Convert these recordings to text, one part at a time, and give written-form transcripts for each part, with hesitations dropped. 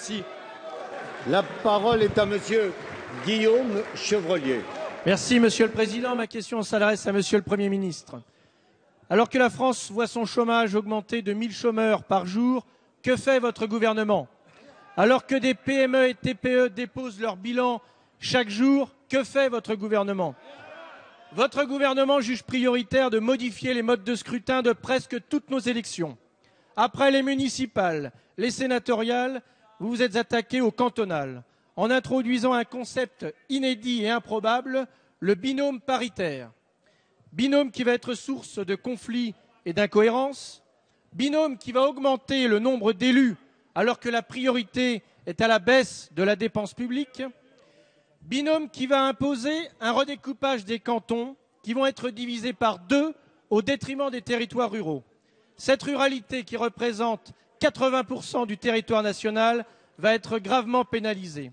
Merci. La parole est à Monsieur Guillaume Chevrollier. Merci, Monsieur le Président. Ma question s'adresse à Monsieur le Premier ministre. Alors que la France voit son chômage augmenter de 1000 chômeurs par jour, que fait votre gouvernement? Alors que des PME et TPE déposent leur bilan chaque jour, que fait votre gouvernement? Votre gouvernement juge prioritaire de modifier les modes de scrutin de presque toutes nos élections. Après les municipales, les sénatoriales, vous vous êtes attaqué au cantonal, en introduisant un concept inédit et improbable, le binôme paritaire. Binôme qui va être source de conflits et d'incohérences, binôme qui va augmenter le nombre d'élus alors que la priorité est à la baisse de la dépense publique, binôme qui va imposer un redécoupage des cantons qui vont être divisés par 2 au détriment des territoires ruraux. Cette ruralité qui représente 80% du territoire national va être gravement pénalisée.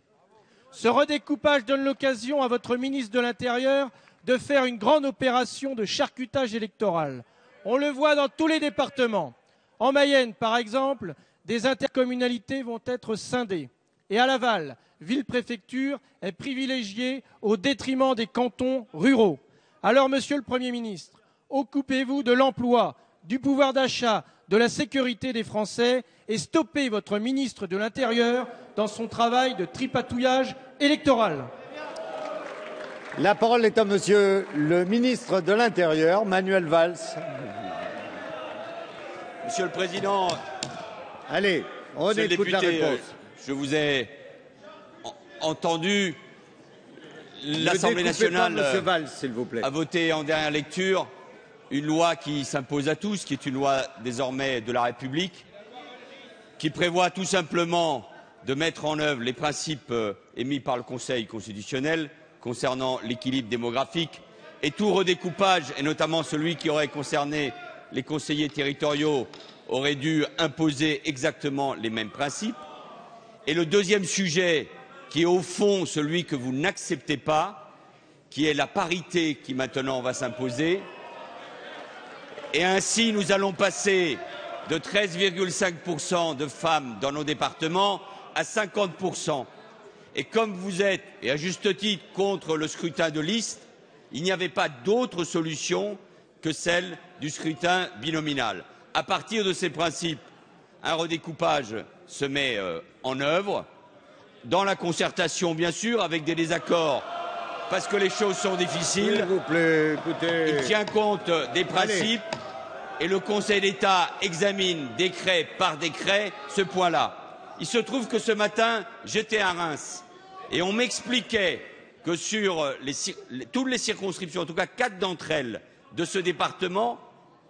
Ce redécoupage donne l'occasion à votre ministre de l'Intérieur de faire une grande opération de charcutage électoral. On le voit dans tous les départements. En Mayenne, par exemple, des intercommunalités vont être scindées. Et à Laval, ville-préfecture est privilégiée au détriment des cantons ruraux. Alors, Monsieur le Premier ministre, occupez-vous de l'emploi, du pouvoir d'achat, de la sécurité des Français et stoppez votre ministre de l'Intérieur dans son travail de tripatouillage électoral. La parole est à Monsieur le ministre de l'Intérieur, Manuel Valls. Monsieur le Président, allez, on écoute la réponse. Je vous ai entendu. L'Assemblée nationale Monsieur Valls, s'il vous plaît, a voté en dernière lecture une loi qui s'impose à tous, qui est une loi désormais de la République, qui prévoit tout simplement de mettre en œuvre les principes émis par le Conseil constitutionnel concernant l'équilibre démographique et tout redécoupage, et notamment celui qui aurait concerné les conseillers territoriaux, aurait dû imposer exactement les mêmes principes. Et le deuxième sujet, qui est au fond celui que vous n'acceptez pas, qui est la parité qui maintenant va s'imposer. Et ainsi, nous allons passer de 13,5% de femmes dans nos départements à 50%. Et comme vous êtes, et à juste titre, contre le scrutin de liste, il n'y avait pas d'autre solution que celle du scrutin binominal. À partir de ces principes, un redécoupage se met en œuvre, dans la concertation, bien sûr, avec des désaccords, parce que les choses sont difficiles. S'il vous plaît, écoutez. Il tient compte des principes. Allez. Et le Conseil d'État examine décret par décret ce point-là. Il se trouve que ce matin, j'étais à Reims et on m'expliquait que sur toutes les circonscriptions, en tout cas 4 d'entre elles de ce département,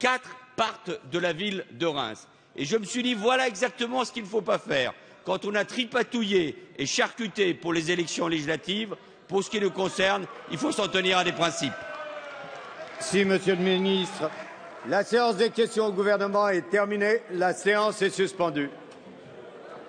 4 partent de la ville de Reims. Et je me suis dit, voilà exactement ce qu'il ne faut pas faire. Quand on a tripatouillé et charcuté pour les élections législatives, pour ce qui nous concerne, il faut s'en tenir à des principes. Si, Monsieur le ministre. La séance des questions au gouvernement est terminée. La séance est suspendue.